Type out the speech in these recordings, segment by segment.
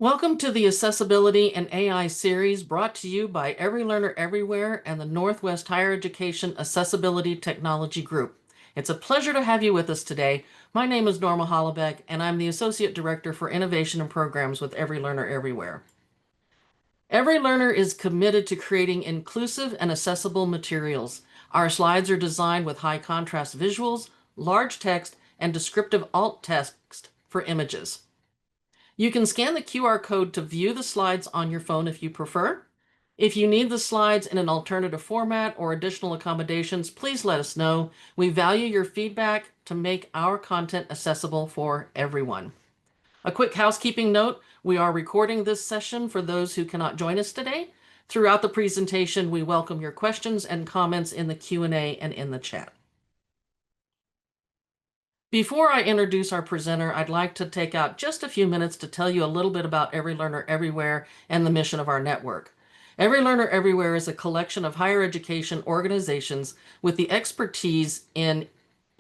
Welcome to the Accessibility and AI series brought to you by Every Learner Everywhere and the Northwest Higher Education Accessibility Technology Group. It's a pleasure to have you with us today. My name is Norma Hollebeck, and I'm the Associate Director for Innovation and Programs with Every Learner Everywhere. Every Learner is committed to creating inclusive and accessible materials. Our slides are designed with high contrast visuals, large text, and descriptive alt text for images. You can scan the QR code to view the slides on your phone if you prefer. If you need the slides in an alternative format or additional accommodations, please let us know. We value your feedback to make our content accessible for everyone. A quick housekeeping note, we are recording this session for those who cannot join us today. Throughout the presentation, we welcome your questions and comments in the Q&A and in the chat. Before I introduce our presenter, I'd like to take out just a few minutes to tell you a little bit about Every Learner Everywhere and the mission of our network. Every Learner Everywhere is a collection of higher education organizations with the expertise in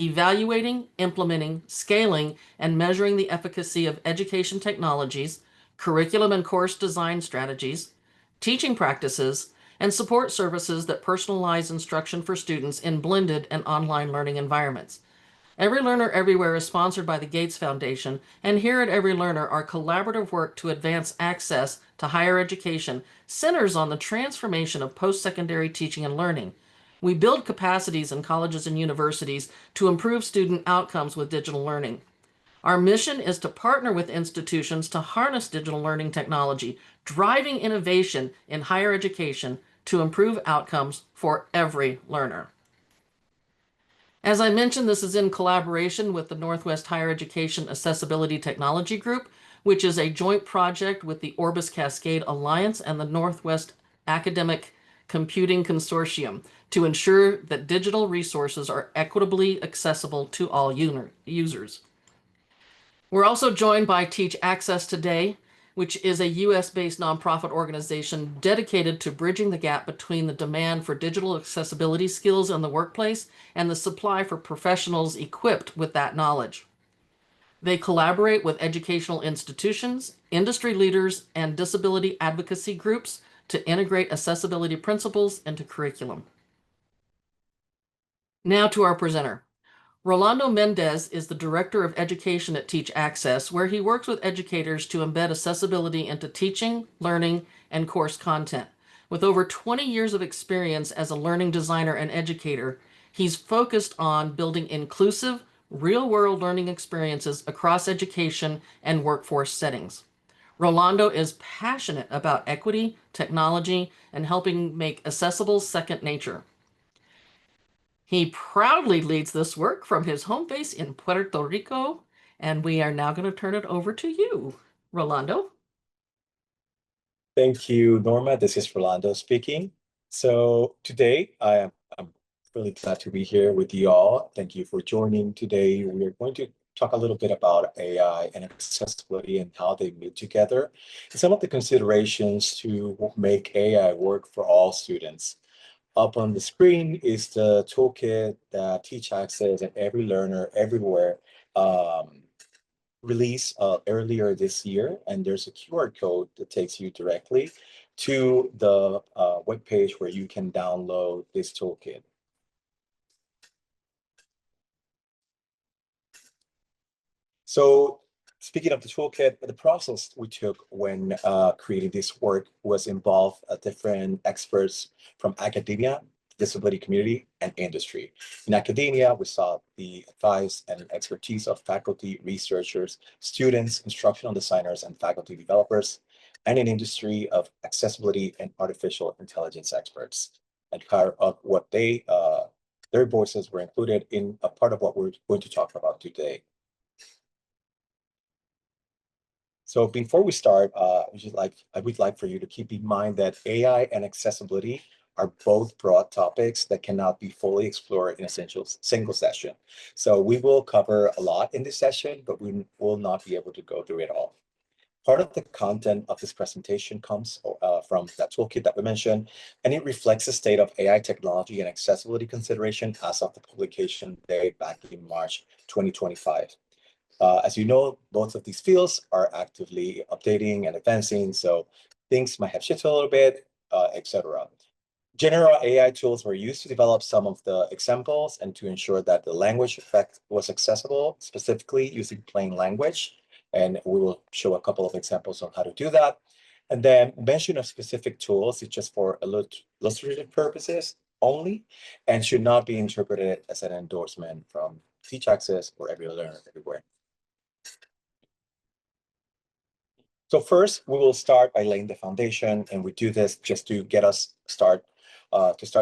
evaluating, implementing, scaling, and measuring the efficacy of education technologies, curriculum and course design strategies, teaching practices, and support services that personalize instruction for students in blended and online learning environments. Every Learner Everywhere is sponsored by the Gates Foundation, and here at Every Learner, our collaborative work to advance access to higher education centers on the transformation of post-secondary teaching and learning. We build capacities in colleges and universities to improve student outcomes with digital learning. Our mission is to partner with institutions to harness digital learning technology, driving innovation in higher education to improve outcomes for every learner. As I mentioned, this is in collaboration with the Northwest Higher Education Accessibility Technology Group, which is a joint project with the Orbis Cascade Alliance and the Northwest Academic Computing Consortium to ensure that digital resources are equitably accessible to all users. We're also joined by Teach Access Today, which is a US-based nonprofit organization dedicated to bridging the gap between the demand for digital accessibility skills in the workplace and the supply for professionals equipped with that knowledge. They collaborate with educational institutions, industry leaders, and disability advocacy groups to integrate accessibility principles into curriculum. Now to our presenter. Rolando Mendez is the Director of Education at Teach Access, where he works with educators to embed accessibility into teaching, learning, and course content. With over 20 years of experience as a learning designer and educator, he's focused on building inclusive, real-world learning experiences across education and workforce settings. Rolando is passionate about equity, technology, and helping make accessible second nature. He proudly leads this work from his home base in Puerto Rico, and we are now going to turn it over to you, Rolando. Thank you, Norma. This is Rolando speaking. So today I'm really glad to be here with you all. Thank you for joining today. We are going to talk a little bit about AI and accessibility and how they meet together, and some of the considerations to make AI work for all students. Up on the screen is the toolkit that Teach Access and Every Learner Everywhere released earlier this year, and there's a QR code that takes you directly to the web page where you can download this toolkit. So speaking of the toolkit, the process we took when creating this work was involve different experts from academia, disability community, and industry. In academia, we saw the advice and expertise of faculty, researchers, students, instructional designers, and faculty developers, and in industry of accessibility and artificial intelligence experts. And part of what their voices were included in a part of what we're going to talk about today. So before we start, I would like for you to keep in mind that AI and accessibility are both broad topics that cannot be fully explored in a single session. So we will cover a lot in this session, but we will not be able to go through it all. Part of the content of this presentation comes from that toolkit that we mentioned, and it reflects the state of AI technology and accessibility consideration as of the publication date back in March 2025. As you know, both of these fields are actively updating and advancing, so things might have shifted a little bit, etc. General AI tools were used to develop some of the examples and to ensure that the language effect was accessible, specifically using plain language. And we will show a couple of examples on how to do that. And then mention of specific tools is just for illustrative purposes only and should not be interpreted as an endorsement from Teach Access or Every Learner Everywhere. So first, we will start by laying the foundation, and we do this just to get us start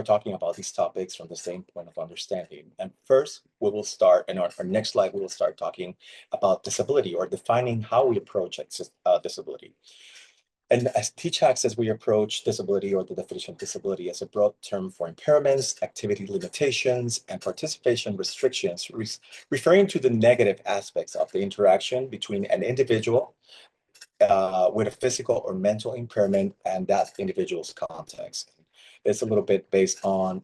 talking about these topics from the same point of understanding. And first, we will start, in our next slide, we will start talking about disability or defining how we approach disability. And as Teach Access, we approach disability or the definition of disability as a broad term for impairments, activity limitations, and participation restrictions, referring to the negative aspects of the interaction between an individual with a physical or mental impairment and that individual's context. It's a little bit based on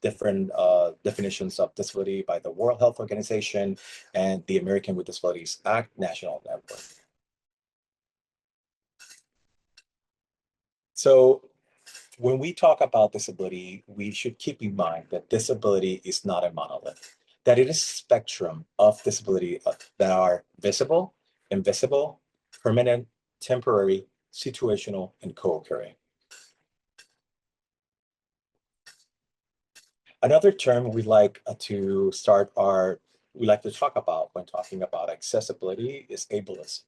different definitions of disability by the World Health Organization and the American with Disabilities Act National Network. So when we talk about disability, we should keep in mind that disability is not a monolith, that it is a spectrum of disability that are visible, invisible, permanent, temporary, situational, and co-occurring. Another term we like to talk about when talking about accessibility is ableism.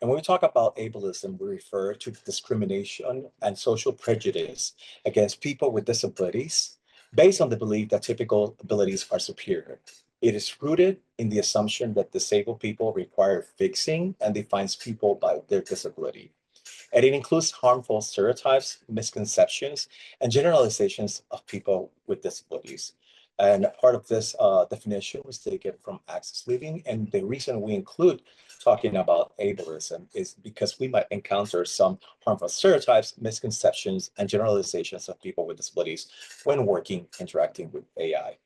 And when we talk about ableism, we refer to discrimination and social prejudice against people with disabilities based on the belief that typical abilities are superior. It is rooted in the assumption that disabled people require fixing and defines people by their disability. And it includes harmful stereotypes, misconceptions, and generalizations of people with disabilities. And part of this definition was taken from Access Living. And the reason we include talking about ableism is because we might encounter some harmful stereotypes, misconceptions, and generalizations of people with disabilities when interacting with AI.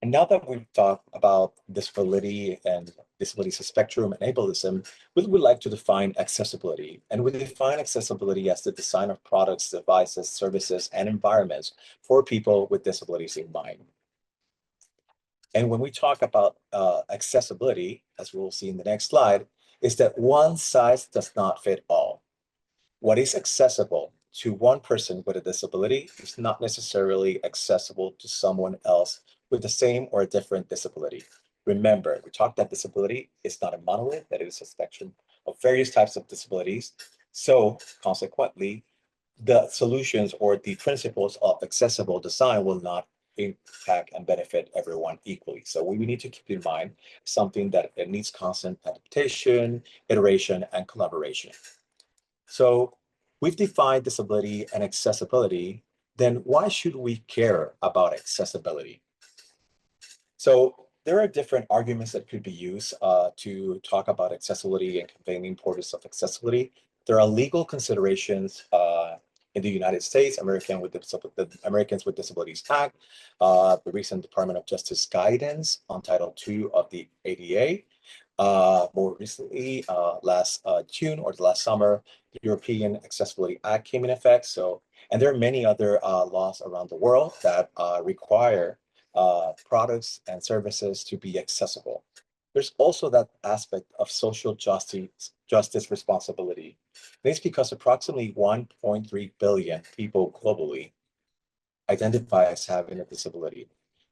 And now that we've talked about disability and disability spectrum and ableism, we would like to define accessibility. And we define accessibility as the design of products, devices, services, and environments for people with disabilities in mind. And when we talk about accessibility, as we'll see in the next slide, is that one size does not fit all. What is accessible to one person with a disability is not necessarily accessible to someone else with the same or a different disability. Remember, we talked that disability is not a monolith, that it is a spectrum of various types of disabilities. So consequently, the solutions or the principles of accessible design will not impact and benefit everyone equally. So we need to keep in mind something that it needs constant adaptation, iteration, and collaboration. So we've defined disability and accessibility, then why should we care about accessibility? So there are different arguments that could be used to talk about accessibility and conveying the importance of accessibility. There are legal considerations in the United States, the Americans with Disabilities Act, the recent Department of Justice guidance on Title II of the ADA. More recently, last June or the last summer, the European Accessibility Act came in effect. So, and there are many other laws around the world that require products and services to be accessible. There's also that aspect of social justice responsibility. This is because approximately 1.3 billion people globally identify as having a disability.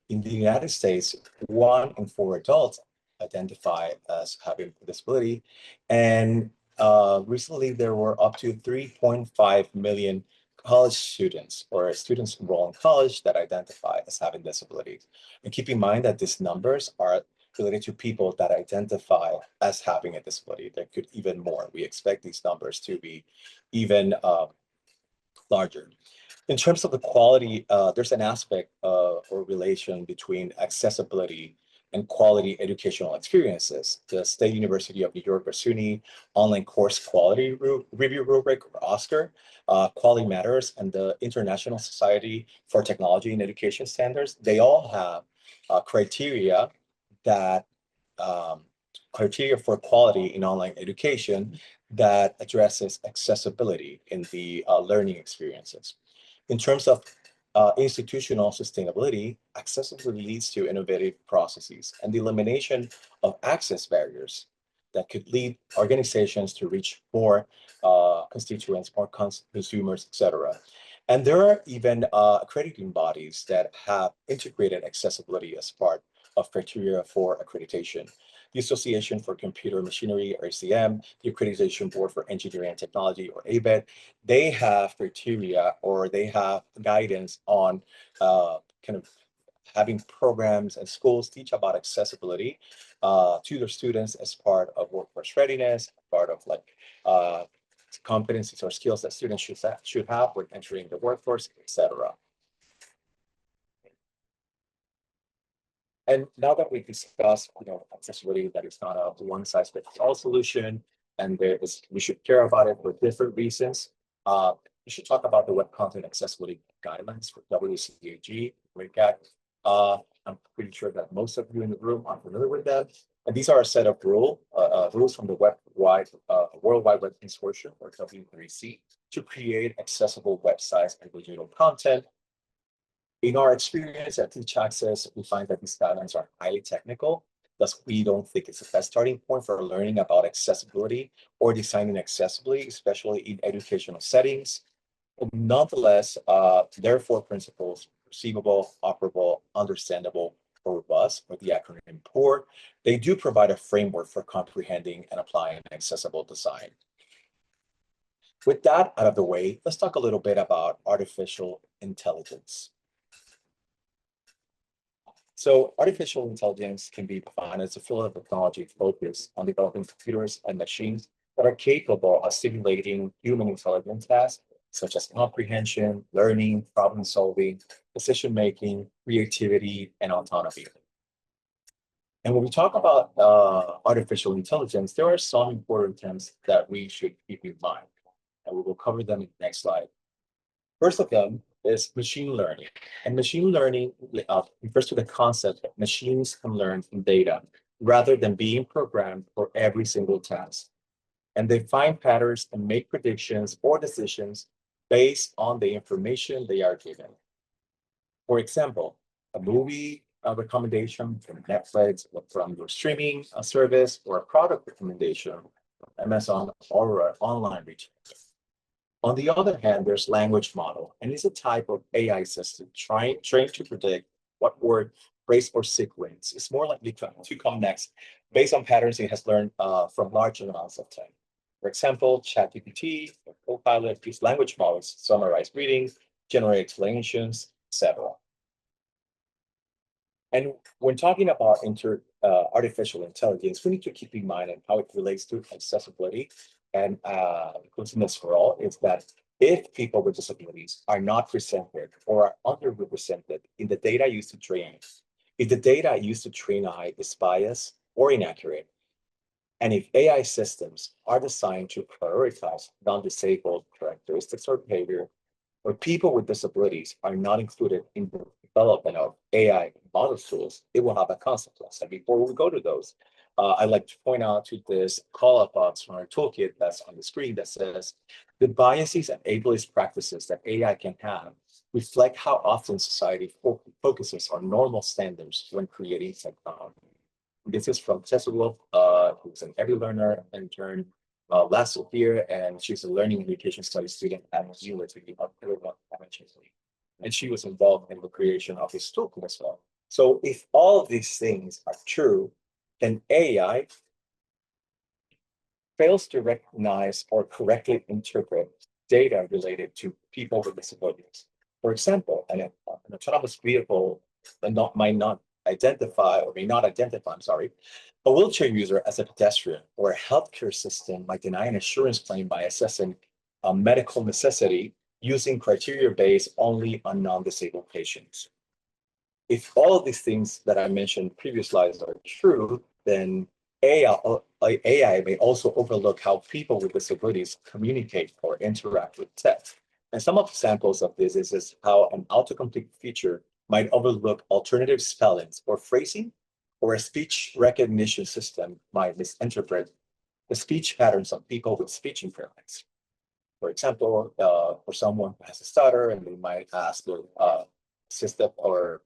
In the United States, 1 in 4 adults identify as having a disability. And recently, there were up to 3.5 million college students or students enrolled in college that identify as having disabilities. And keep in mind that these numbers are related to people that identify as having a disability. There could even more. We expect these numbers to be even larger. In terms of the quality, there's an aspect or relation between accessibility and quality educational experiences. The State University of New York or SUNY Online Course Quality Review Rubric, or OSCAR, Quality Matters, and the International Society for Technology and Education Standards, they all have criteria that criteria for quality in online education that addresses accessibility in the learning experiences. In terms of institutional sustainability, accessibility leads to innovative processes and the elimination of access barriers that could lead organizations to reach more constituents, more consumers, etc. And there are even accrediting bodies that have integrated accessibility as part of criteria for accreditation. The Association for Computer Machinery, or ACM, the Accreditation Board for Engineering and Technology, or ABET, they have criteria or they have guidance on kind of having programs and schools teach about accessibility to their students as part of workforce readiness, part of like competencies or skills that students should have when entering the workforce, etc. And now that we discussed, accessibility, that is not a one-size-fits-all solution, and we should care about it for different reasons. We should talk about the Web Content Accessibility Guidelines for WCAG. I'm pretty sure that most of you in the room are familiar with them. And these are a set of rules from the World Wide Web Consortium, or W3C, to create accessible websites and digital content. In our experience at Teach Access, we find that these guidelines are highly technical. Thus, we don't think it's the best starting point for learning about accessibility or designing accessibly, especially in educational settings. But nonetheless, there are 4 principles: perceivable, operable, understandable, or robust, or the acronym POUR. They do provide a framework for comprehending and applying accessible design. With that out of the way, let's talk a little bit about artificial intelligence. So artificial intelligence can be defined as a field of technology focused on developing computers and machines that are capable of simulating human intelligence tasks, such as comprehension, learning, problem solving, decision-making, creativity, and autonomy. And when we talk about artificial intelligence, there are some important terms that we should keep in mind, and we will cover them in the next slide. First of them is machine learning. And machine learning refers to the concept that machines can learn from data rather than being programmed for every single task. And they find patterns and make predictions or decisions based on the information they are given. For example, a movie recommendation from Netflix, or from your streaming service, or a product recommendation from Amazon or online retailer. On the other hand, there's language model, and it's a type of AI system trained to predict what word, phrase, or sequence is more likely to come next based on patterns it has learned from large amounts of time. For example, ChatGPT or Copilot use language models to summarize readings, generate explanations, etc. And when talking about artificial intelligence, we need to keep in mind and how it relates to accessibility and inclusiveness for all is that if people with disabilities are not presented or are underrepresented in the data used to train, if the data used to train AI is biased or inaccurate, and if AI systems are designed to prioritize non-disabled characteristics or behavior, or people with disabilities are not included in the development of AI model tools, it will have a consequence. And before we go to those, I'd like to point out to this call-up box from our toolkit that's on the screen that says, the biases and ableist practices that AI can have reflect how often society focuses on normal standards when creating technology. This is from Tessa Wolf, who's an Every Learner intern last year, and she's a learning and education studies student at University of Illinois. And she was involved in the creation of this toolkit as well. So if all of these things are true, then AI fails to recognize or correctly interpret data related to people with disabilities. For example, an autonomous vehicle might not identify, a wheelchair user as a pedestrian, or a healthcare system might deny an insurance claim by assessing a medical necessity using criteria based only on non-disabled patients. If all of these things that I mentioned in previous slides are true, then AI may also overlook how people with disabilities communicate or interact with text. And some of the examples of this is how an autocomplete feature might overlook alternative spellings or phrasing, or a speech recognition system might misinterpret the speech patterns of people with speech impairments. For example, for someone who has a stutter, and they might ask the system or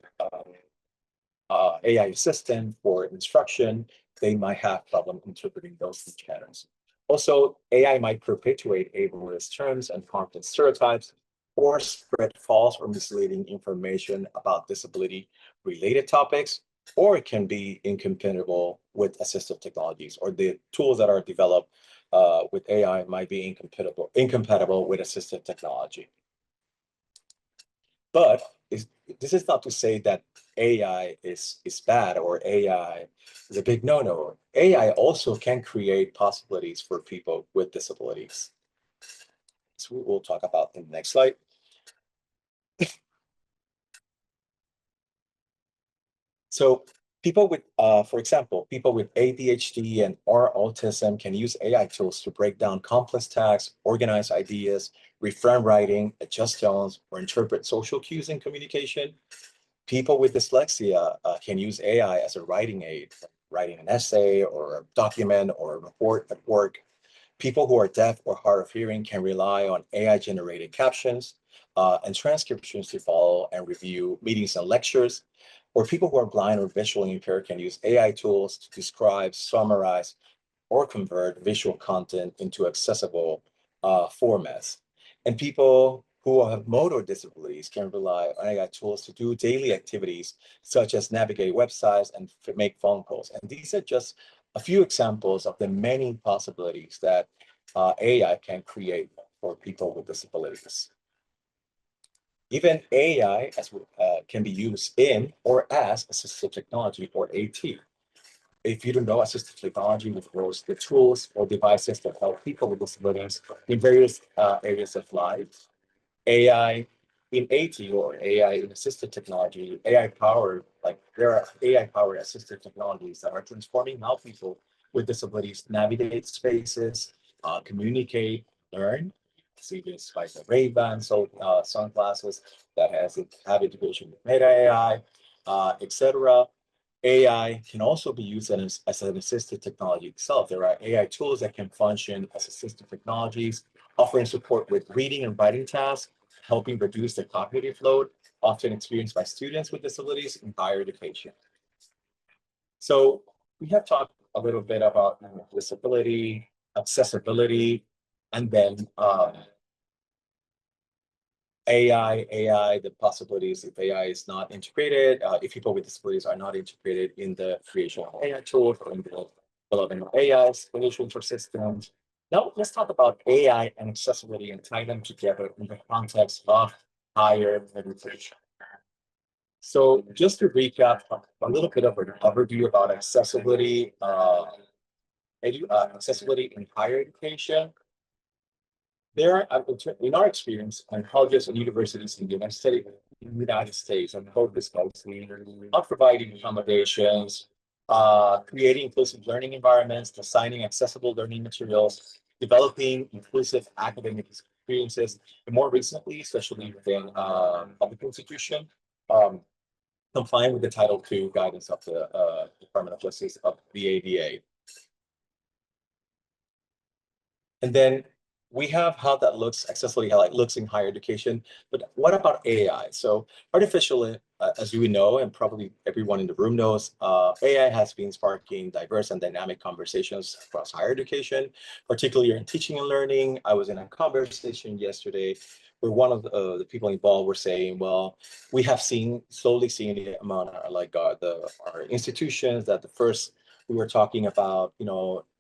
AI assistant for instruction, they might have problem interpreting those speech patterns. Also, AI might perpetuate ableist terms and content stereotypes, or spread false or misleading information about disability-related topics, or it can be incompatible with assistive technologies, or the tools that are developed with AI might be incompatible with assistive technology. But this is not to say that AI is bad, or AI is a big no-no. AI also can create possibilities for people with disabilities. So we'll talk about in the next slide. So people with, for example, people with ADHD and or autism can use AI tools to break down complex tasks, organize ideas, reframe writing, adjust tones, or interpret social cues in communication. People with dyslexia can use AI as a writing aid, writing an essay or a document or a report at work. People who are deaf or hard of hearing can rely on AI-generated captions and transcriptions to follow and review meetings and lectures. Or people who are blind or visually impaired can use AI tools to describe, summarize, or convert visual content into accessible formats. And people who have motor disabilities can rely on AI tools to do daily activities, such as navigate websites and make phone calls. And these are just a few examples of the many possibilities that AI can create for people with disabilities. Even AI can be used in or as assistive technology, or AT. If you don't know, assistive technology refers to the tools or devices that help people with disabilities in various areas of life. AI in AT, or AI in assistive technology, AI powered, like there are AI powered assistive technologies that are transforming how people with disabilities navigate spaces, communicate, learn. See this like the Ray-Ban sunglasses that have integration with Meta AI, etc. AI can also be used as an assistive technology itself. There are AI tools that can function as assistive technologies, offering support with reading and writing tasks, helping reduce the cognitive load often experienced by students with disabilities in higher education. So we have talked a little bit about disability, accessibility, and then AI, the possibilities if AI is not integrated, if people with disabilities are not integrated in the creation of AI tools or in the development of AI solutions for systems. Now let's talk about AI and accessibility and tie them together in the context of higher education. So just to recap a little bit of an overview about accessibility, accessibility in higher education. There are, in our experience, on colleges and universities in the United States are focused mostly on providing accommodations, creating inclusive learning environments, designing accessible learning materials, developing inclusive academic experiences, and more recently, especially within public institution, um, complying with the Title II guidance of the Department of Justice of the ADA. And then we have how that looks, accessibility, how it looks in higher education. But what about AI? So artificial, as you know, and probably everyone in the room knows, AI has been sparking diverse and dynamic conversations across higher education, particularly in teaching and learning. I was in a conversation yesterday where one of the people involved were saying, well, we have slowly seen the amount of our institutions that the first we were talking about,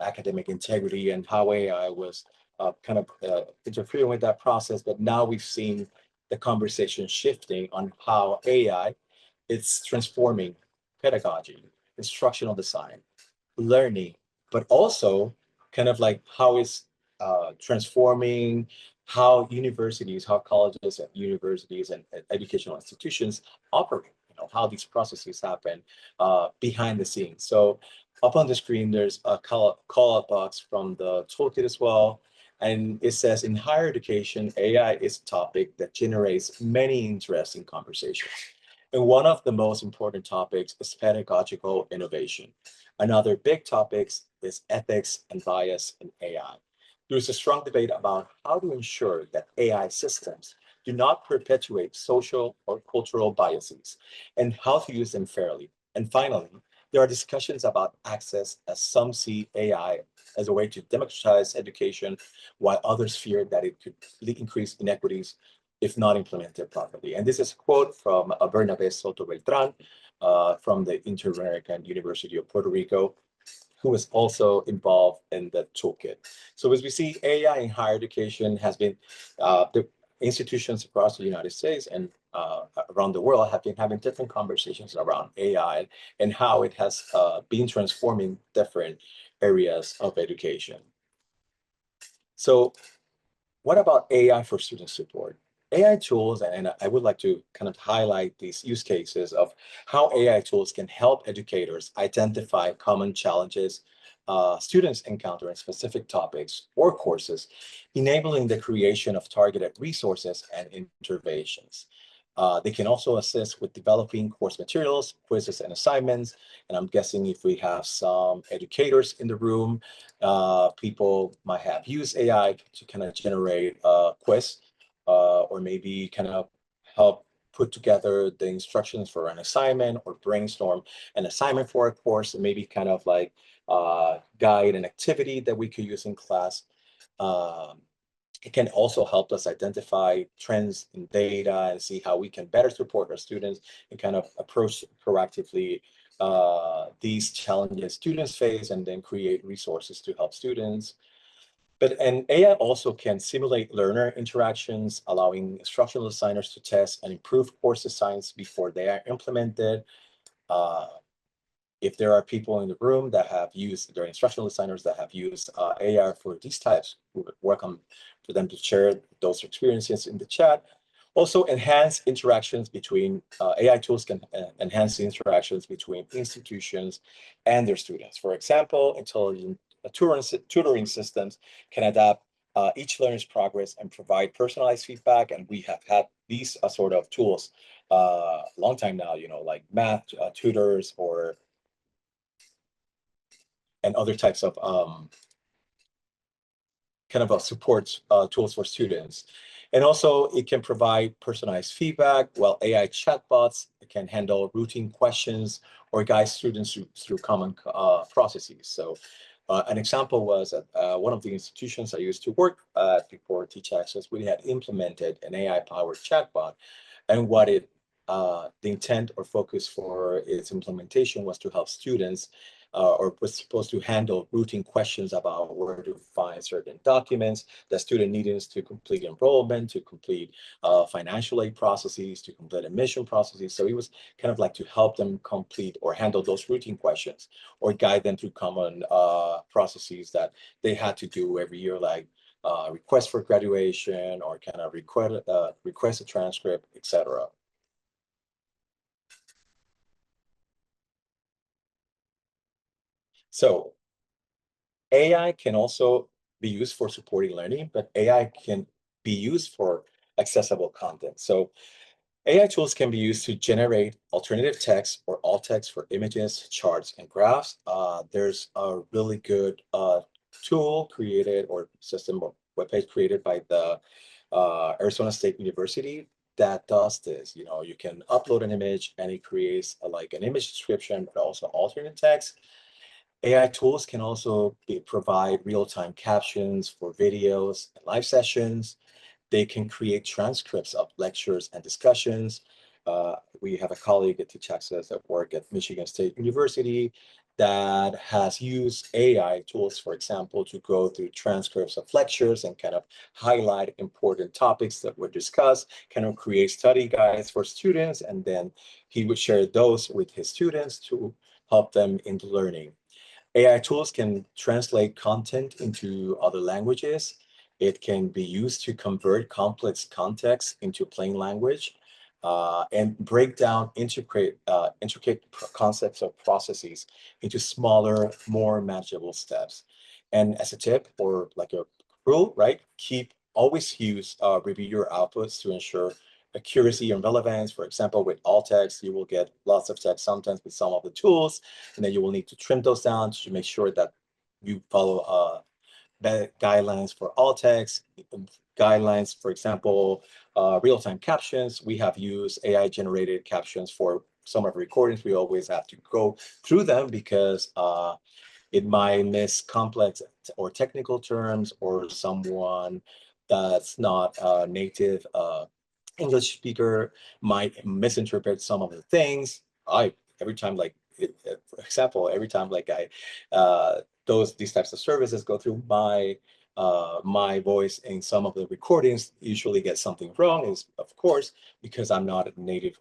academic integrity and how AI was interfering with that process. But now we've seen the conversation shifting on how AI is transforming pedagogy, instructional design, learning, but also kind of like how it's transforming how universities, how colleges and universities and educational institutions operate, how these processes happen behind the scenes. So up on the screen, there's a call-out box from the toolkit as well. And it says, in higher education, AI is a topic that generates many interesting conversations. And one of the most important topics is pedagogical innovation. Another big topic is ethics and bias in AI. There's a strong debate about how to ensure that AI systems do not perpetuate social or cultural biases and how to use them fairly. And finally, there are discussions about access, as some see AI as a way to democratize education, while others fear that it could increase inequities if not implemented properly. And this is a quote from Bernabé Soto Beltran from the Inter-American University of Puerto Rico, who was also involved in the toolkit. So as we see, AI in higher education has been, the institutions across the United States and around the world have been having different conversations around AI and how it has been transforming different areas of education. So what about AI for student support? AI tools, and I would like to kind of highlight these use cases of how AI tools can help educators identify common challenges students encounter in specific topics or courses, enabling the creation of targeted resources and interventions. They can also assist with developing course materials, quizzes, and assignments. And I'm guessing if we have some educators in the room, people might have used AI to kind of generate a quiz or maybe kind of help put together the instructions for an assignment or brainstorm an assignment for a course and maybe kind of like guide an activity that we could use in class. Um, it can also help us identify trends in data and see how we can better support our students and kind of approach proactively these challenges students face and then create resources to help students. And AI also can simulate learner interactions, allowing instructional designers to test and improve course designs before they are implemented. Uh, if there are people in the room that have used, there are instructional designers that have used AI for these types, we would welcome for them to share those experiences in the chat. Also, enhance interactions between AI tools can enhance the interactions between institutions and their students. For example, intelligent tutoring systems can adapt each learner's progress and provide personalized feedback. And we have had these sort of tools a long time now, you know, like math tutors or and other types of kind of a support tools for students. And also it can provide personalized feedback, while AI chatbots can handle routine questions or guide students through common processes. So an example was that one of the institutions I used to work at before Teach Access, we had implemented an AI-powered chatbot. And what the intent or focus for its implementation was to help students or was supposed to handle routine questions about where to find certain documents that student needed to complete enrollment, to complete financial aid processes, to complete admission processes. So it was kind of like to help them complete or handle those routine questions or guide them through common processes that they had to do every year, like request for graduation or kind of request a transcript, etc. So AI can also be used for supporting learning, but AI can be used for accessible content. So AI tools can be used to generate alternative text or alt text for images, charts, and graphs. There's a really good tool created or system or webpage created by the Arizona State University that does this. You know, you can upload an image and it creates like an image description, but also alternate text. AI tools can also provide real-time captions for videos and live sessions. They can create transcripts of lectures and discussions. We have a colleague at Teach Access that work at Michigan State University that has used AI tools, for example, to go through transcripts of lectures and kind of highlight important topics that were discussed, kind of create study guides for students, and then he would share those with his students to help them in learning. AI tools can translate content into other languages. It can be used to convert complex context into plain language and break down intricate concepts or processes into smaller, more manageable steps. And as a tip or like a rule, right? Always review your outputs to ensure accuracy and relevance. For example, with alt text, you will get lots of text sometimes with some of the tools, and then you will need to trim those down to make sure that you follow the guidelines for alt text, guidelines, for example, real-time captions. We have used AI-generated captions for some of the recordings. We always have to go through them because it might miss complex or technical terms, or someone that's not a native English speaker might misinterpret some of the things. Every time, like, for example, every time like these types of services go through my voice in some of the recordings, usually get something wrong, is of course because I'm not a native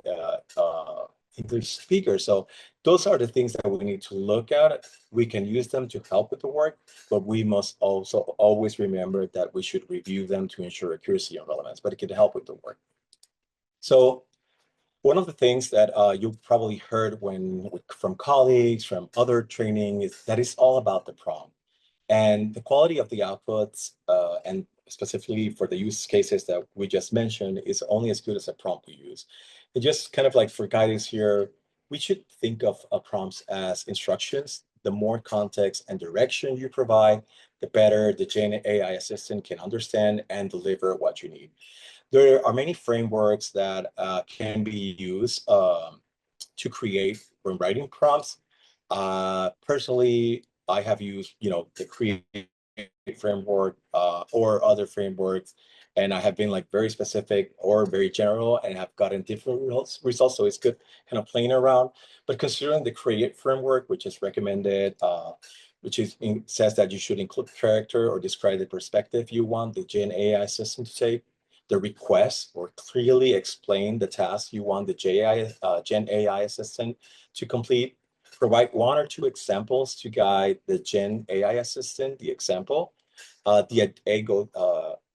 English speaker. So those are the things that we need to look at. We can use them to help with the work, but we must also always remember that we should review them to ensure accuracy and relevance, but it can help with the work. So one of the things that you probably heard from colleagues, from other training, is that it's all about the prompt. And the quality of the outputs, and specifically for the use cases that we just mentioned, is only as good as the prompt we use. And just kind of like for guidance here, we should think of prompts as instructions. The more context and direction you provide, the better the Gen AI assistant can understand and deliver what you need. There are many frameworks that can be used to create when writing prompts. Personally, I have used, the Create framework or other frameworks, and I have been like very specific or very general and have gotten different results. So it's good kind of playing around. But considering the Create framework, which is recommended, says that you should include character or describe the perspective you want the Gen AI system to take, the request or clearly explain the task you want the Gen AI assistant to complete, provide one or two examples to guide the Gen AI assistant, the example. The ego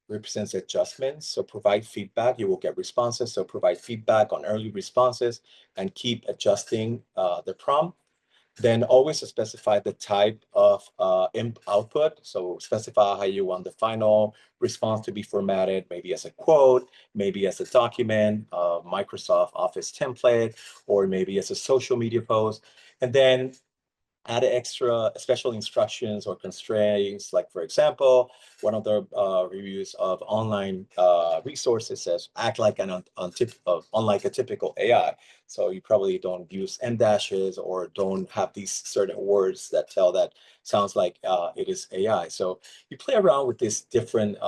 represents adjustments, so provide feedback. You will get responses, so provide feedback on early responses and keep adjusting the prompt. Then always specify the type of output. So specify how you want the final response to be formatted, maybe as a quote, maybe as a document, Microsoft Office template, or maybe as a social media post. And then add extra special instructions or constraints. Like, for example, one of the reviews of online resources says, act like unlike a typical AI. So you probably don't use M dashes or don't have these certain words that tell that sounds like it is AI. So you play around with these different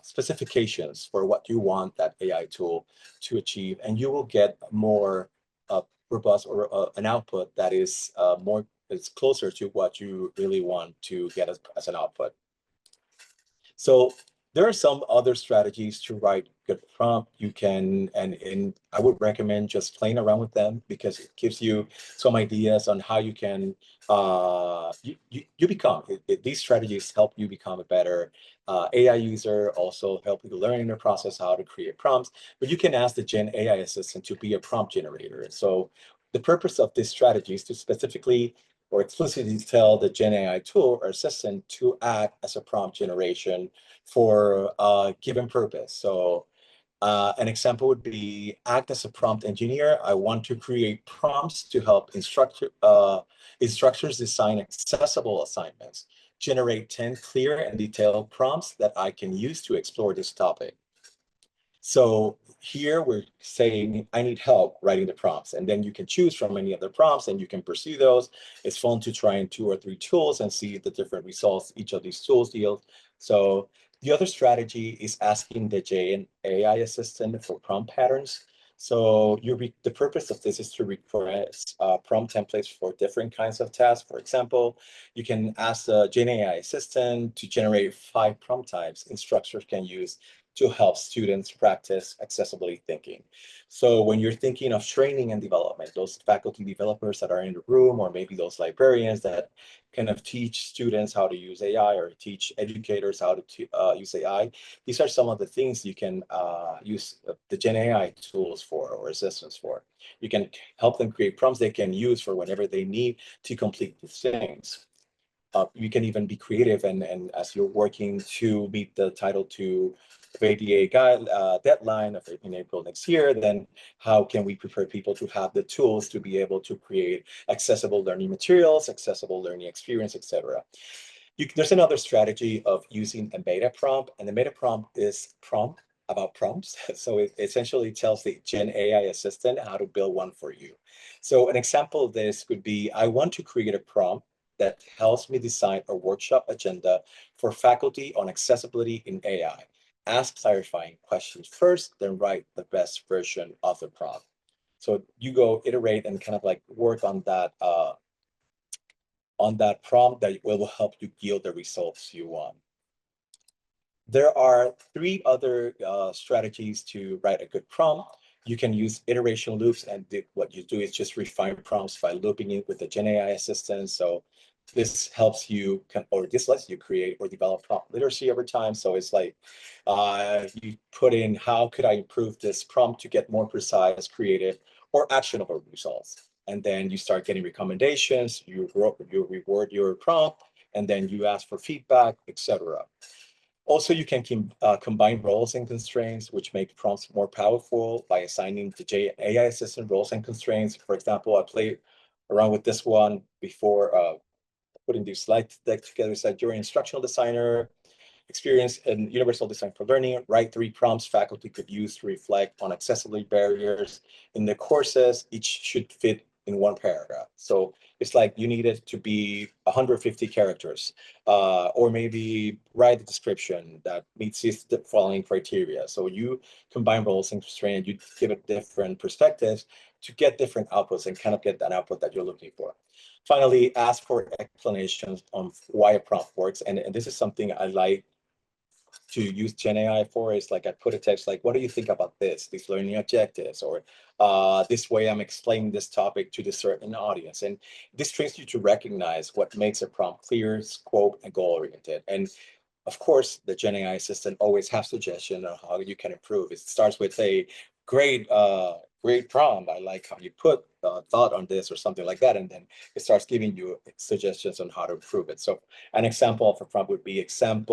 specifications for what you want that AI tool to achieve, and you will get more robust or an output that is more it's closer to what you really want to get as an output. So there are some other strategies to write good prompt. You can, and I would recommend just playing around with them because it gives you some ideas on how you can, these strategies help you become a better AI user, also help you learn in the process how to create prompts, but you can ask the Gen AI assistant to be a prompt generator. So the purpose of this strategy is to specifically or explicitly tell the Gen AI tool or assistant to act as a prompt generation for a given purpose. So an example would be act as a prompt engineer. I want to create prompts to help instructors design accessible assignments. Generate 10 clear and detailed prompts that I can use to explore this topic. So here we're saying, I need help writing the prompts, and then you can choose from any of the prompts and you can pursue those. It's fun to try in 2 or 3 tools and see the different results each of these tools yield. So the other strategy is asking the Gen AI assistant for prompt patterns. So the purpose of this is to request prompt templates for different kinds of tasks. For example, you can ask the Gen AI assistant to generate 5 prompt types instructors can use to help students practice accessibility thinking. So when you're thinking of training and development, those faculty developers that are in the room, or maybe those librarians that kind of teach students how to use AI or teach educators how to use AI, these are some of the things you can use the Gen AI tools for or assistants for. You can help them create prompts they can use for whenever they need to complete these things. You can even be creative, and as you're working to meet the Title II of ADA deadline in April next year, then how can we prepare people to have the tools to be able to create accessible learning materials, accessible learning experience, etc. There's another strategy of using a meta prompt, and the meta prompt is prompt about prompts. So it essentially tells the Gen AI assistant how to build one for you. So an example of this could be, I want to create a prompt that helps me design a workshop agenda for faculty on accessibility in AI. Ask clarifying questions first, then write the best version of the prompt. So you go iterate and kind of like work on that prompt that will help you yield the results you want. There are three other strategies to write a good prompt. You can use iteration loops, and what you do is just refine prompts by looping it with the Gen AI assistant. So this helps you, or this lets you create or develop prompt literacy over time. So it's like you put in, how could I improve this prompt to get more precise, creative, or actionable results? And then you start getting recommendations, you reward your prompt, and then you ask for feedback, etc. Also, you can combine roles and constraints, which make prompts more powerful by assigning the AI assistant roles and constraints. For example, I played around with this one before putting these slides deck together. So you're an instructional designer, experience in universal design for learning, write 3 prompts faculty could use to reflect on accessibility barriers in the courses. Each should fit in 1 paragraph. So it's like you need it to be 150 characters, or maybe write a description that meets the following criteria. So you combine roles and constraints, you give it different perspectives to get different outputs and kind of get that output that you're looking for. Finally, ask for explanations on why a prompt works. And this is something I like to use Gen AI for, is like I put a text like, what do you think about this, these learning objectives, or this way I'm explaining this topic to the certain audience. And this trains you to recognize what makes a prompt clear, scope, and goal-oriented. And of course, the Gen AI assistant always has suggestions on how you can improve. It starts with a great, great prompt. I like how you put thought on this, or something like that. And then it starts giving you suggestions on how to improve it. So an example of a prompt would be explain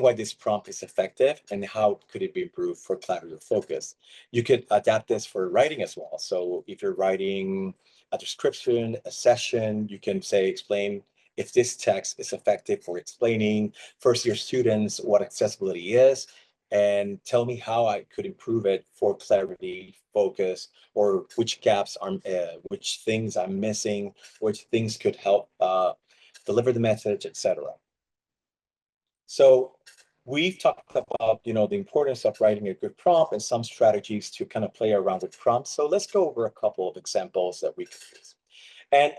why this prompt is effective and how could it be improved for clarity of focus. You could adapt this for writing as well. So if you're writing a description, a session, you can say, explain if this text is effective for explaining first-year students what accessibility is, and tell me how I could improve it for clarity, focus, or which gaps are, which things I'm missing, which things could help deliver the message, etc. So we've talked about, the importance of writing a good prompt and some strategies to kind of play around with prompts. So let's go over a couple of examples that we could use. And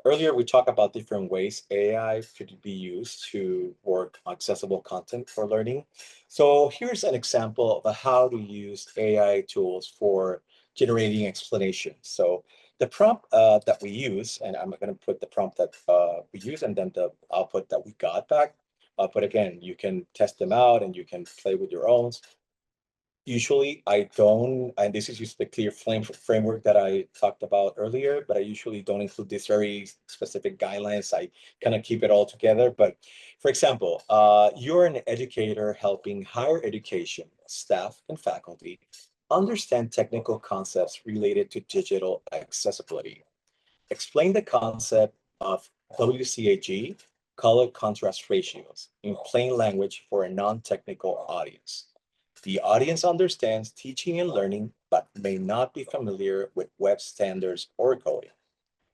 earlier we talked about different ways AI could be used to work on accessible content for learning. So here's an example of how to use AI tools for generating explanations. So the prompt that we use, and I'm going to put the prompt that we use and then the output that we got back. But again, you can test them out and you can play with your own. Usually I don't, and this is just the clear framework that I talked about earlier, but I usually don't include these very specific guidelines. I kind of keep it all together. But for example, you're an educator helping higher education staff and faculty understand technical concepts related to digital accessibility. Explain the concept of WCAG, color contrast ratios, in plain language for a non-technical audience. The audience understands teaching and learning, but may not be familiar with web standards or coding.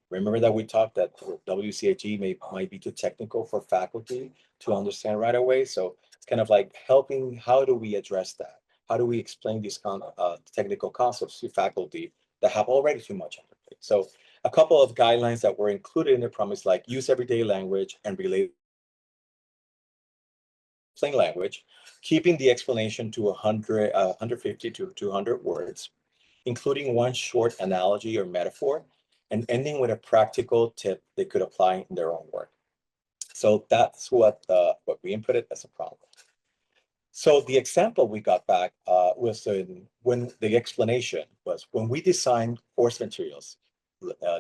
Remember that we talked that WCAG might be too technical for faculty to understand right away. So it's kind of like helping, how do we address that? How do we explain these technical concepts to faculty that have already too much on their plate? So a couple of guidelines that were included in the promise, like use everyday language and relate plain language, keeping the explanation to 150 to 200 words, including one short analogy or metaphor, and ending with a practical tip they could apply in their own work. So that's what we inputted as a problem. So the example we got back was when the explanation was, when we designed course materials,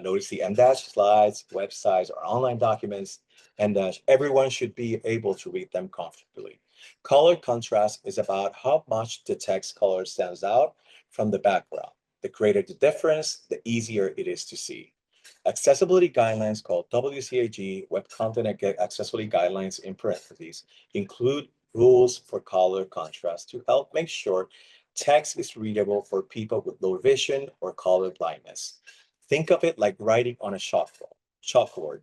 notice the M dash slides, websites, or online documents, and everyone should be able to read them comfortably. Color contrast is about how much the text color stands out from the background. The greater the difference, the easier it is to see. Accessibility guidelines, called WCAG, Web Content Accessibility Guidelines in parentheses, include rules for color contrast to help make sure text is readable for people with low vision or color blindness. Think of it like writing on a chalkboard.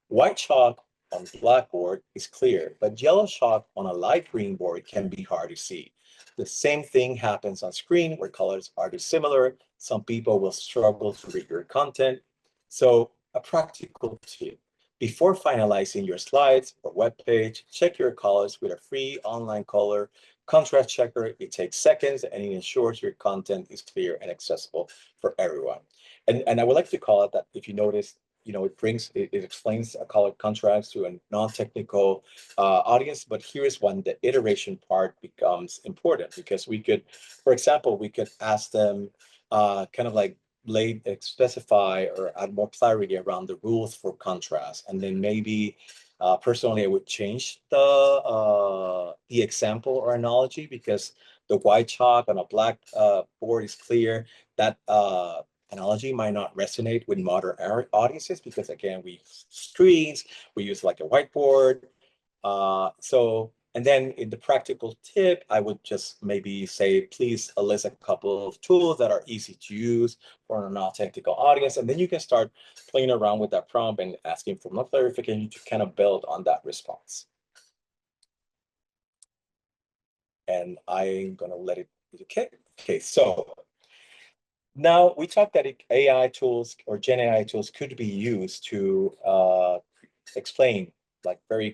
White chalk on blackboard is clear, but yellow chalk on a light green board can be hard to see. The same thing happens on screen where colors are dissimilar. Some people will struggle to read your content. So a practical tip: before finalizing your slides or web page, check your colors with a free online color contrast checker. It takes seconds and it ensures your content is clear and accessible for everyone. And I would like to call it that, if you notice, it explains a color contrast to a non-technical audience. But here's when the iteration part becomes important, because we could, for example, we could ask them kind of like specify or add more clarity around the rules for contrast. And then maybe personally, I would change the example or analogy, because the white chalk on a black board is clear. That analogy might not resonate with modern audiences, because again, we use screens, we use like a whiteboard. And then in the practical tip, I would just maybe say, please list a couple of tools that are easy to use for a non-technical audience. And then you can start playing around with that prompt and asking for more clarification to kind of build on that response. And I'm gonna let it, okay, so now we talked that AI tools or Gen AI tools could be used to explain like very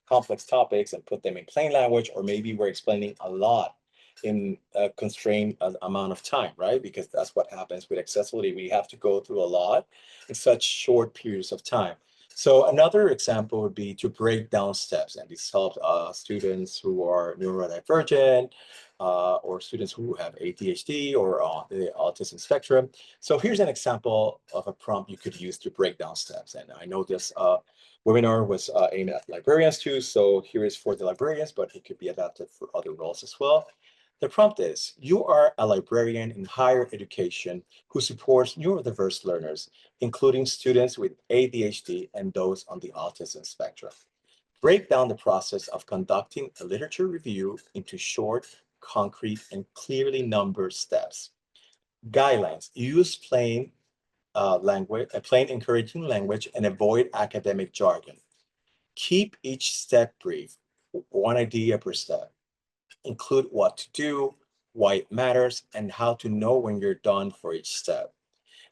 complex topics and put them in plain language, or maybe we're explaining a lot in a constrained amount of time, right? Because that's what happens with accessibility. We have to go through a lot in such short periods of time. So another example would be to break down steps, and this helps students who are neurodivergent or students who have ADHD or on the autism spectrum. So here's an example of a prompt you could use to break down steps. And I know this webinar was aimed at librarians too, so here is for the librarians, but it could be adapted for other roles as well. The prompt is: you are a librarian in higher education who supports neurodiverse learners, including students with ADHD and those on the autism spectrum. Break down the process of conducting a literature review into short, concrete, and clearly numbered steps. Guidelines: use plain plain encouraging language and avoid academic jargon. Keep each step brief, one idea per step. Include what to do, why it matters, and how to know when you're done for each step.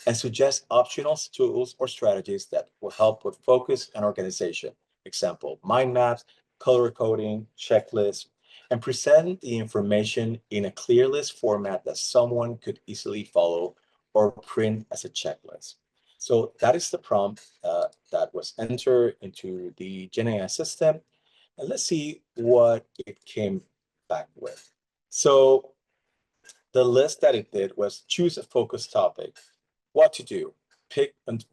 And suggest optional tools or strategies that will help with focus and organization. Example: mind maps, color coding, checklists, and present the information in a clear list format that someone could easily follow or print as a checklist. So that is the prompt that was entered into the GenAI system. And let's see what it came back with. So the list that it did was choose a focus topic, what to do,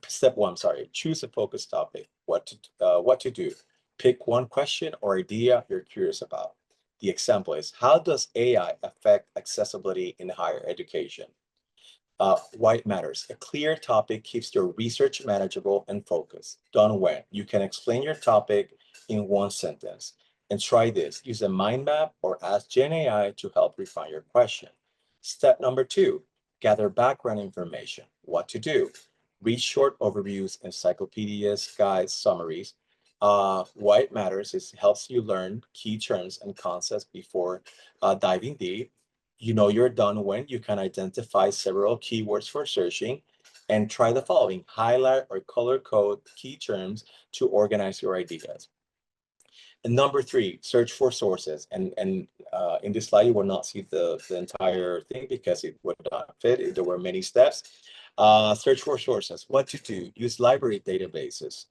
step one, sorry, choose a focus topic, what to do, pick one question or idea you're curious about. The example is: how does AI affect accessibility in higher education? Why it matters: a clear topic keeps your research manageable and focused. Done when you can explain your topic in one sentence. And try this: use a mind map or ask Gen AI to help refine your question. Step number two: gather background information. What to do: read short overviews, encyclopedias, guides, summaries. Why it matters is it helps you learn key terms and concepts before diving deep. You know you're done when you can identify several keywords for searching. And try the following: highlight or color code key terms to organize your ideas. And number three, search for sources. And in this slide, you will not see the entire thing because it would not fit. There were many steps. Search for sources. What to do: use library databases,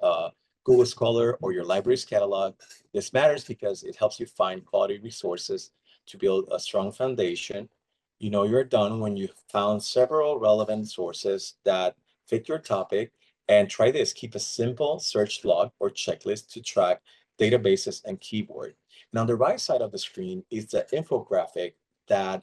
Google Scholar, or your library's catalog. This matters because it helps you find quality resources to build a strong foundation. You know you're done when you found several relevant sources that fit your topic, and try this, keep a simple search log or checklist to track databases and keyword. And on the right side of the screen is the infographic that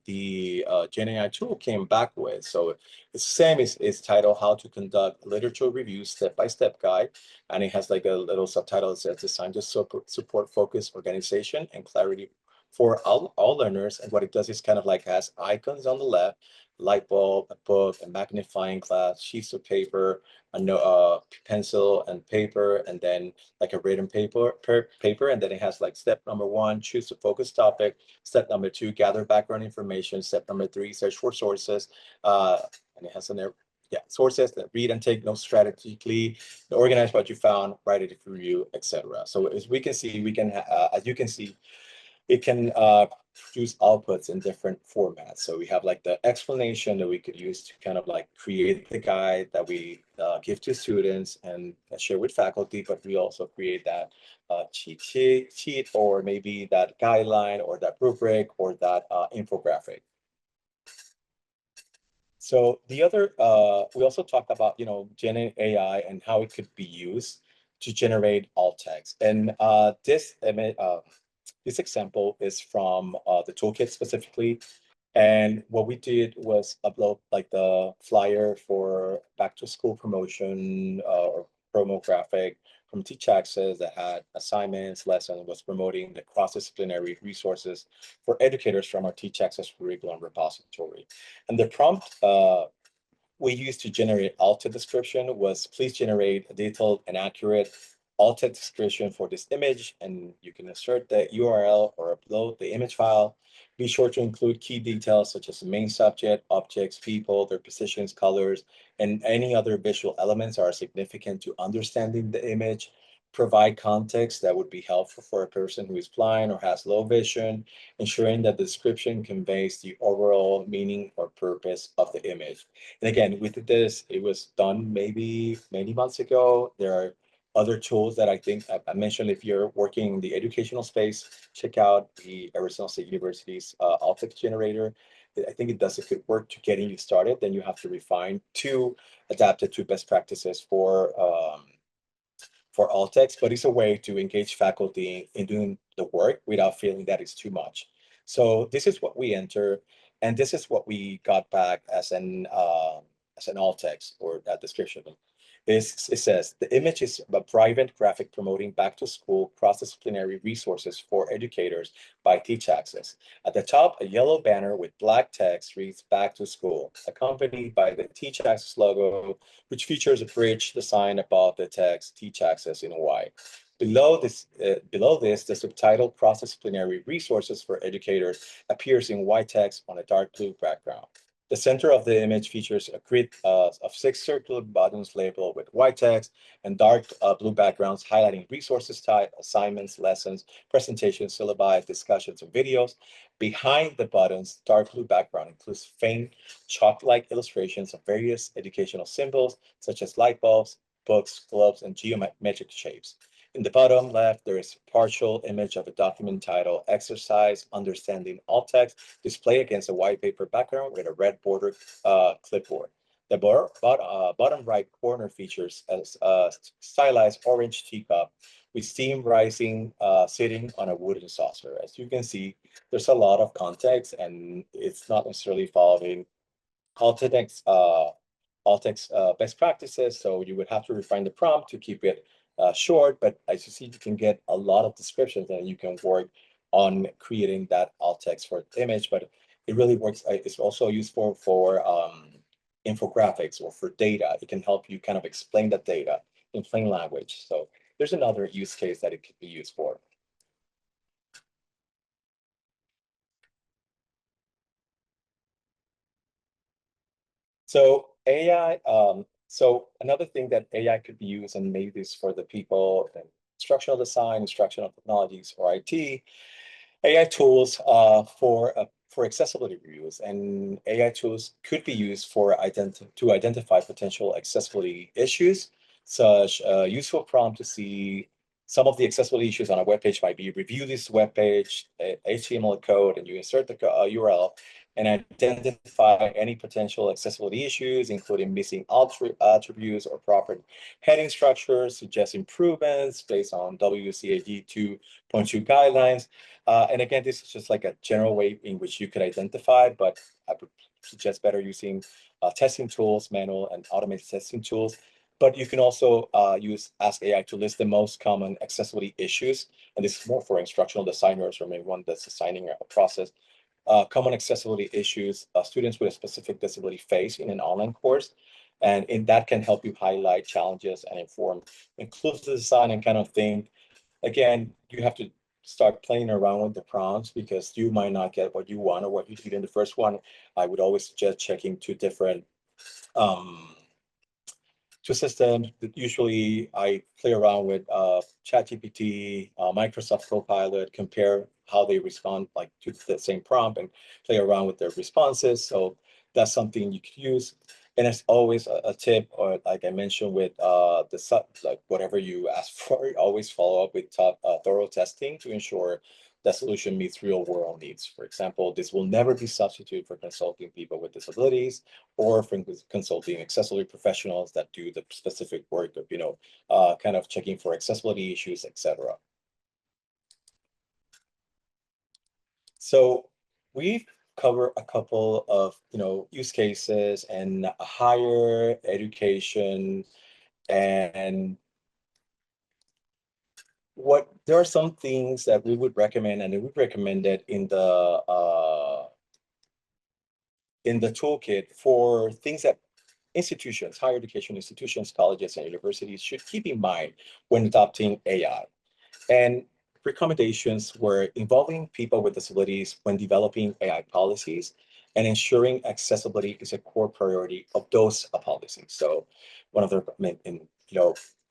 the Gen AI tool came back with. So it's same, is titled How to Conduct Literature Reviews Step-by-Step Guide. And it has like a little subtitle that says designed to support focus, organization, and clarity for all learners. And what it does is kind of like has icons on the left, light bulb, a book, a magnifying glass, sheets of paper, a pencil and paper, and then like a written paper. And then it has like step number 1, choose a focus topic. Step number 2, gather background information. Step number 3, search for sources. And it has in there, yeah, sources that read and take notes strategically, organize what you found, write it for review, etc. So as we can see, as you can see, it can produce outputs in different formats. So we have like the explanation that we could use to kind of like create the guide that we give to students and share with faculty, but we also create that cheat sheet, or maybe that guideline or that rubric or that infographic. So the other, we also talked about, Gen AI and how it could be used to generate alt text. And this example is from the toolkit specifically. And what we did was upload like the flyer for back to school promotion or promo graphic from Teach Access that had assignments, lessons, was promoting the cross-disciplinary resources for educators from our Teach Access curriculum repository. And the prompt we used to generate alt text description was, please generate a detailed and accurate alt text description for this image, and you can insert the URL or upload the image file. Be sure to include key details such as the main subject, objects, people, their positions, colors, and any other visual elements that are significant to understanding the image. Provide context that would be helpful for a person who is blind or has low vision, ensuring that the description conveys the overall meaning or purpose of the image. And again, we did this, it was done maybe many months ago. There are other tools that I think I mentioned. If you're working in the educational space, check out the Arizona State University's alt text generator. I think it does a good work to getting you started. Then you have to refine to adapt it to best practices for alt text, but it's a way to engage faculty in doing the work without feeling that it's too much. So this is what we enter, and this is what we got back as an alt text or that description. It says the image is a private graphic promoting back to school cross-disciplinary resources for educators by Teach Access. At the top, a yellow banner with black text reads back to school, accompanied by the Teach Access logo, which features a bridge design above the text Teach Access in white. Below this, the subtitle cross-disciplinary resources for educators appears in white text on a dark blue background. The center of the image features a grid of 6 circular buttons labeled with white text and dark blue backgrounds highlighting resources type, assignments, lessons, presentations, syllabi, discussions, and videos. Behind the buttons, dark blue background includes faint chalk-like illustrations of various educational symbols, such as light bulbs, books, globes, and geometric shapes. In the bottom left, there is a partial image of a document titled Exercise Understanding Alt Text, displayed against a white paper background with a red border clipboard. The bottom right corner features a stylized orange teacup with steam rising, sitting on a wooden saucer. As you can see, there's a lot of context, and it's not necessarily following alt text best practices. So you would have to refine the prompt to keep it short, but as you see, you can get a lot of descriptions and you can work on creating that alt text for the image, but it really works. It's also useful for infographics or for data. It can help you kind of explain the data in plain language. So there's another use case that it could be used for. So AI, so another thing that AI could be used, and maybe this for the people in instructional design, instructional technologies, or IT, AI tools for accessibility reviews, and AI tools could be used for to identify potential accessibility issues, such useful prompt to see some of the accessibility issues on a web page might be review this web page, HTML code, and you insert the URL, and identify any potential accessibility issues, including missing attributes or proper heading structures, suggest improvements based on WCAG 2.2 guidelines. And again, this is just like a general way in which you could identify, but I would suggest better using testing tools, manual and automated testing tools. But you can also use Ask AI to list the most common accessibility issues. And this is more for instructional designers or maybe one that's designing a process. Common accessibility issues students with a specific disability face in an online course. And in that can help you highlight challenges and inform inclusive design and kind of thing. Again, you have to start playing around with the prompts because you might not get what you want or what you did in the first one. I would always suggest checking two different systems. Usually I play around with ChatGPT, Microsoft Copilot, compare how they respond like to the same prompt and play around with their responses. So that's something you could use. And it's always a tip, or like I mentioned with like whatever you ask for, always follow up with thorough testing to ensure that solution meets real world needs. For example, this will never be substitute for consulting people with disabilities or for consulting accessibility professionals that do the specific work of, kind of checking for accessibility issues, etc. So we've covered a couple of, use cases and higher education, and there are some things that we would recommend, and we recommended in the toolkit for things that institutions, higher education institutions, colleges, and universities should keep in mind when adopting AI. And recommendations were involving people with disabilities when developing AI policies and ensuring accessibility is a core priority of those policies. So one of the,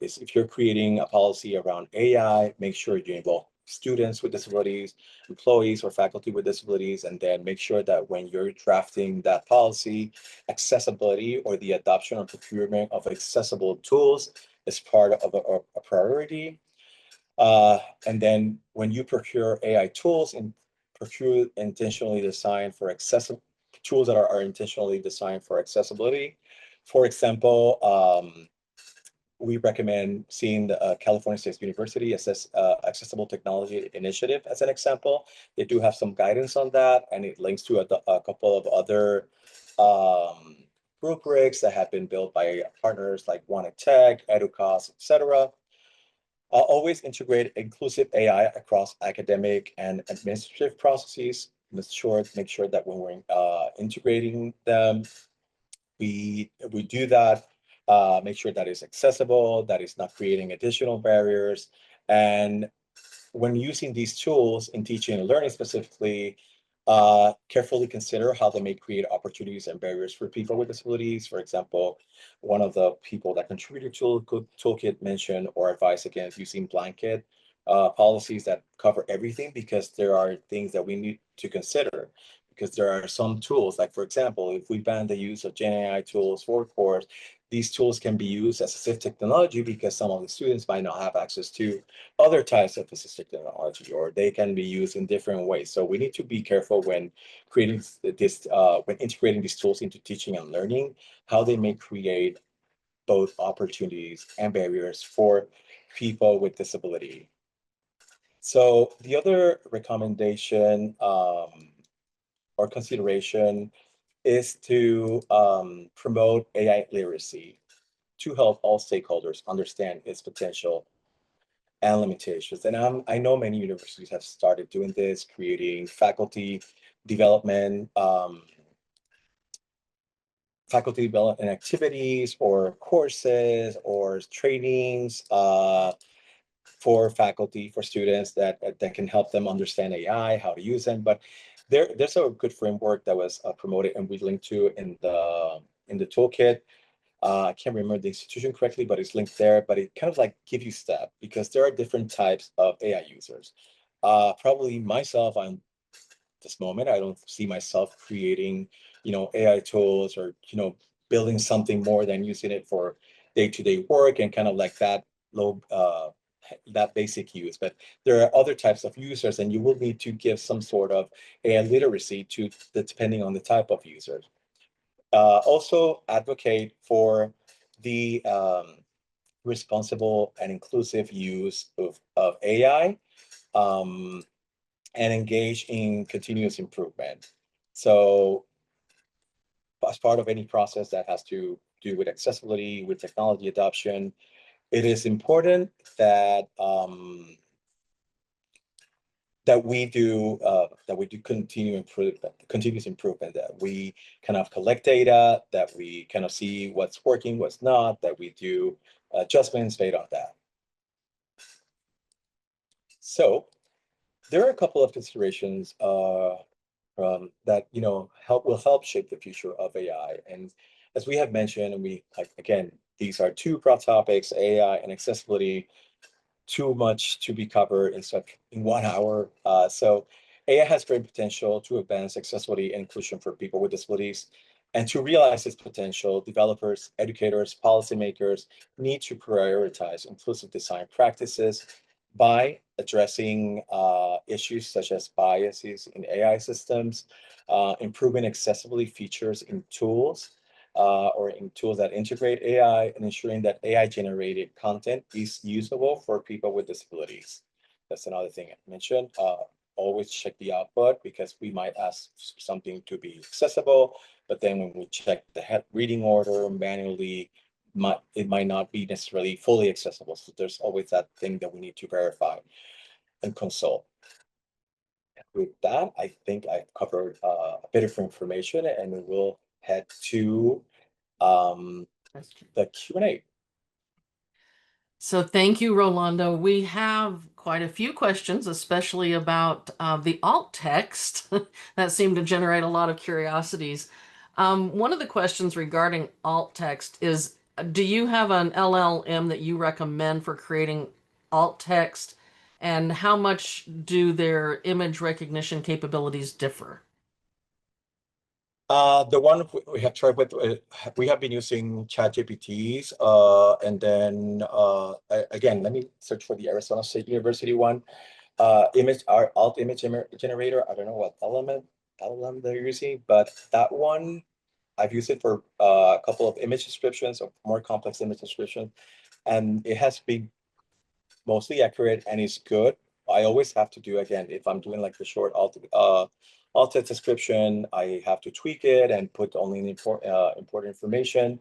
is if you're creating a policy around AI, make sure you involve students with disabilities, employees or faculty with disabilities, and then make sure that when you're drafting that policy, accessibility or the adoption or procurement of accessible tools is part of a priority. And then when you procure AI tools and procure intentionally designed for accessible tools that are intentionally designed for accessibility. For example, we recommend seeing the California State University assess Accessible Technology Initiative as an example. They do have some guidance on that, and it links to a couple of other rubrics that have been built by partners like Wanted Tech, Educause, etc. Always integrate inclusive AI across academic and administrative processes. Make sure that when we're integrating them, we do that. Make sure that it's accessible, that it's not creating additional barriers. And when using these tools in teaching and learning specifically, carefully consider how they may create opportunities and barriers for people with disabilities. For example, one of the people that contributed to the toolkit mentioned or advised against using blanket policies that cover everything, because there are things that we need to consider. Because there are some tools, like for example, if we ban the use of Gen AI tools for course, these tools can be used as assistive technology because some of the students might not have access to other types of assistive technology, or they can be used in different ways. So we need to be careful when creating this, when integrating these tools into teaching and learning, how they may create both opportunities and barriers for people with disability. So the other recommendation or consideration is to promote AI literacy to help all stakeholders understand its potential and limitations. And I know many universities have started doing this, creating faculty development activities or courses or trainings for faculty, for students that can help them understand AI, how to use them. But there's a good framework that was promoted and we linked to in the toolkit. I can't remember the institution correctly, but it's linked there. But it kind of like gives you step, because there are different types of AI users. Probably myself, I'm this moment, I don't see myself creating, AI tools or, building something more than using it for day-to-day work and kind of like that low that basic use, but there are other types of users, and you will need to give some sort of AI literacy to depending on the type of user. Also advocate for the responsible and inclusive use of AI, and engage in continuous improvement. So as part of any process that has to do with accessibility, with technology adoption, it is important that that we do continuous improvement, that we kind of collect data, that we kind of see what's working, what's not, that we do adjustments based on that. So there are a couple of considerations that will help shape the future of AI. And as we have mentioned, and we again, these are two broad topics, AI and accessibility, too much to be covered in 1 hour. So AI has great potential to advance accessibility and inclusion for people with disabilities. And to realize its potential, developers, educators, policymakers need to prioritize inclusive design practices by addressing issues such as biases in AI systems, improving accessibility features in tools, or in tools that integrate AI, and ensuring that AI-generated content is usable for people with disabilities. That's another thing I mentioned. Always check the output, because we might ask something to be accessible, but then when we check the head reading order manually, it might not be necessarily fully accessible. So there's always that thing that we need to verify and consult. With that, I think I've covered a bit of information, and we will head to the Q&A. So thank you, Rolando. We have quite a few questions, especially about the alt text that seem to generate a lot of curiosities. One of the questions regarding alt text is, do you have an LLM that you recommend for creating alt text, and how much do their image recognition capabilities differ? The one we have tried with, we have been using ChatGPTs, and then again, let me search for the Arizona State University one. Our alt image generator. I don't know what LLM they're using, but that one I've used it for a couple of image descriptions, or more complex image descriptions, and it has been mostly accurate and is good. I always have to do, again, if I'm doing like the short alt text description, I have to tweak it and put only important information.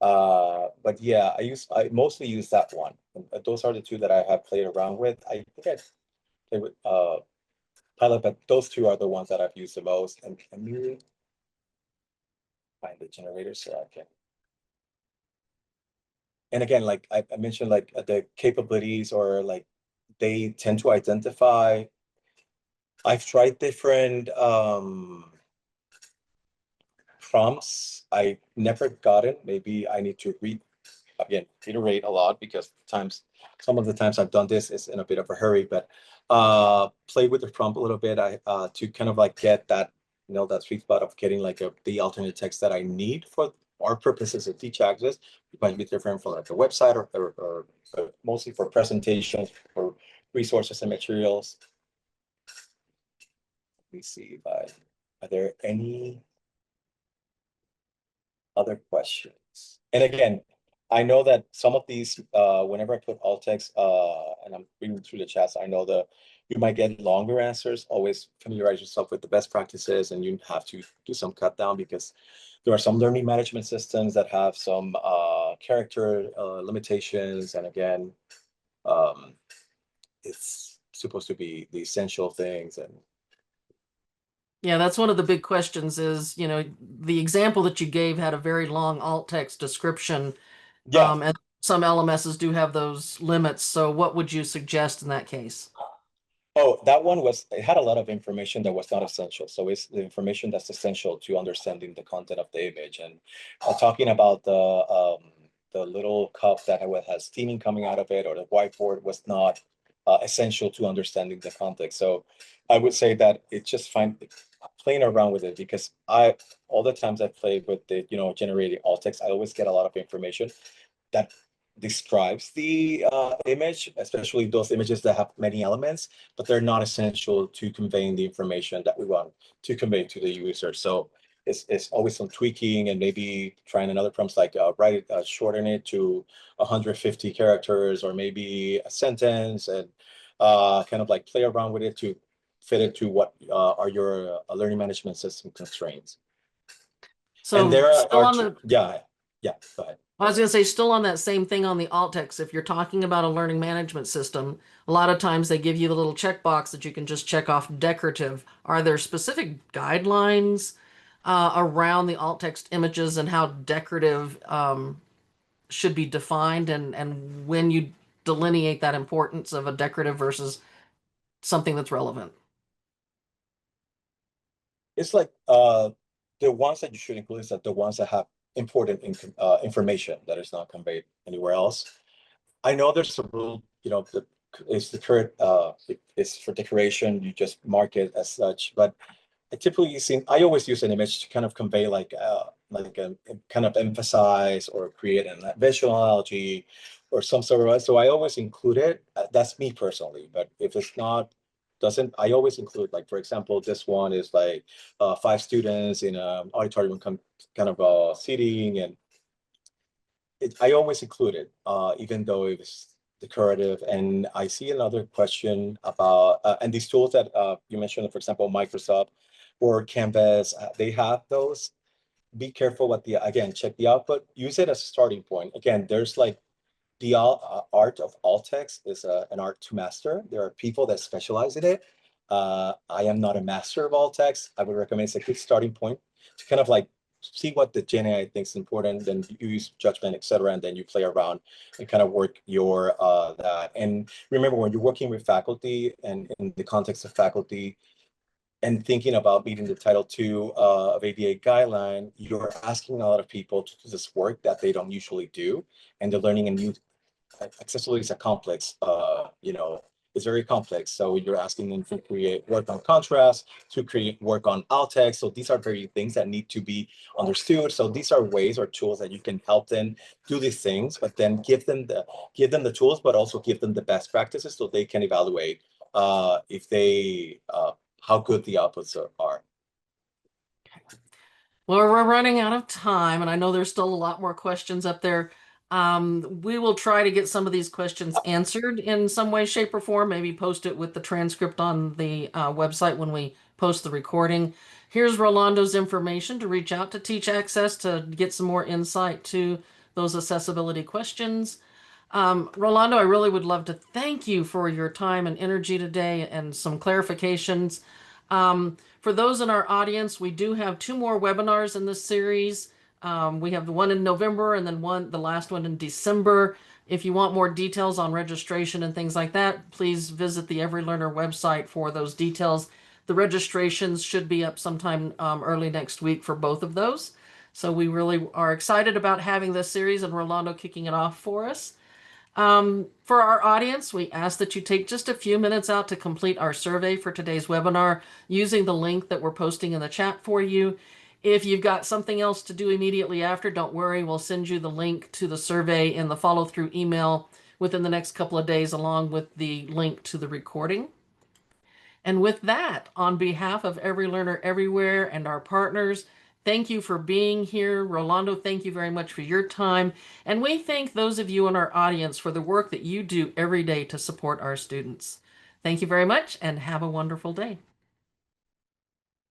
But yeah, I mostly use that one. And those are the two that I have played around with. I think I played with Pilot, but those two are the ones that I've used the most. And let me find the generator so I can. And again, like I mentioned, like the capabilities, or like they tend to identify. I've tried different prompts. I never got it. Maybe I need to iterate a lot, because some of the times I've done this is in a bit of a hurry, but play with the prompt a little bit. To kind of like get that, that sweet spot of getting like the alternate text that I need for our purposes of teach access. It might be different for like a website, or mostly for presentations, for resources and materials. Let me see if are there any other questions? And again, I know that some of these, whenever I put alt text, and I'm reading through the chats, I know that you might get longer answers. Always familiarize yourself with the best practices, and you have to do some cut down, because there are some learning management systems that have some character limitations. And again, it's supposed to be the essential things. And Yeah, that's one of the big questions is, the example that you gave had a very long alt text description, yeah. and some LMSs do have those limits. So what would you suggest in that case? Oh, that one it had a lot of information that was not essential. So it's the information that's essential to understanding the content of the image. And talking about the little cup that has steaming coming out of it, or the whiteboard, was not essential to understanding the context. So I would say that it's just fine playing around with it, because all the times I played with the generating alt text, I always get a lot of information that describes the image, especially those images that have many elements, but they're not essential to conveying the information that we want to convey to the user. So it's always some tweaking and maybe trying another prompts like shorten it to 150 characters or maybe a sentence and kind of like play around with it to fit into what are your learning management system constraints. And So there still are, on the, yeah, go ahead. I was going to say, still on that same thing on the alt text, if you're talking about a learning management system, a lot of times they give you the little checkbox that you can just check off decorative. Are there specific guidelines around the alt text images and how decorative should be defined and when you delineate that importance of a decorative versus something that's relevant? It's like the ones that you should include is that the ones that have important information that is not conveyed anywhere else. I know there's a rule, it's the current it's for decoration, you just mark it as such, but I always use an image to kind of convey like a kind of emphasize or create a visual analogy or some sort of, so I always include it. That's me personally, but if it's not, doesn't, I always include, like, for example, this one is like 5 students in an auditorium kind of seating, and I always include it, even though it's decorative. And I see another question about, and these tools that you mentioned, for example, Microsoft or Canvas, they have those. Be careful what again, check the output, use it as a starting point. Again, there's like the art of alt text is an art to master. There are people that specialize in it. I am not a master of alt text. I would recommend it's a good starting point to kind of like see what the Gen AI thinks is important, then you use judgment, etc., and then you play around and kind of work your that. And remember, when you're working with faculty and in the context of faculty and thinking about meeting the Title II of ADA guideline, you're asking a lot of people to do this work that they don't usually do, and they're learning a new accessibility is a complex, it's very complex. So you're asking them to create work on contrast, to create work on alt text. So these are very things that need to be understood. So these are ways or tools that you can help them do these things, but then give them the tools, but also give them the best practices so they can evaluate if they how good the outputs are. Well, we're running out of time, and I know there's still a lot more questions up there. We will try to get some of these questions answered in some way, shape, or form. Maybe post it with the transcript on the website when we post the recording. Here's Rolando's information to reach out to Teach Access to get some more insight to those accessibility questions. Rolando, I really would love to thank you for your time and energy today and some clarifications. For those in our audience, we do have 2 more webinars in this series. We have the one in November and then the last one in December. If you want more details on registration and things like that, please visit the Every Learner website for those details. The registrations should be up sometime early next week for both of those. So we really are excited about having this series and Rolando kicking it off for us. For our audience, we ask that you take just a few minutes out to complete our survey for today's webinar using the link that we're posting in the chat for you. If you've got something else to do immediately after, don't worry, we'll send you the link to the survey in the follow-through email within the next couple of days, along with the link to the recording. And with that, on behalf of Every Learner Everywhere and our partners, thank you for being here. Rolando, thank you very much for your time. And we thank those of you in our audience for the work that you do every day to support our students. Thank you very much and have a wonderful day.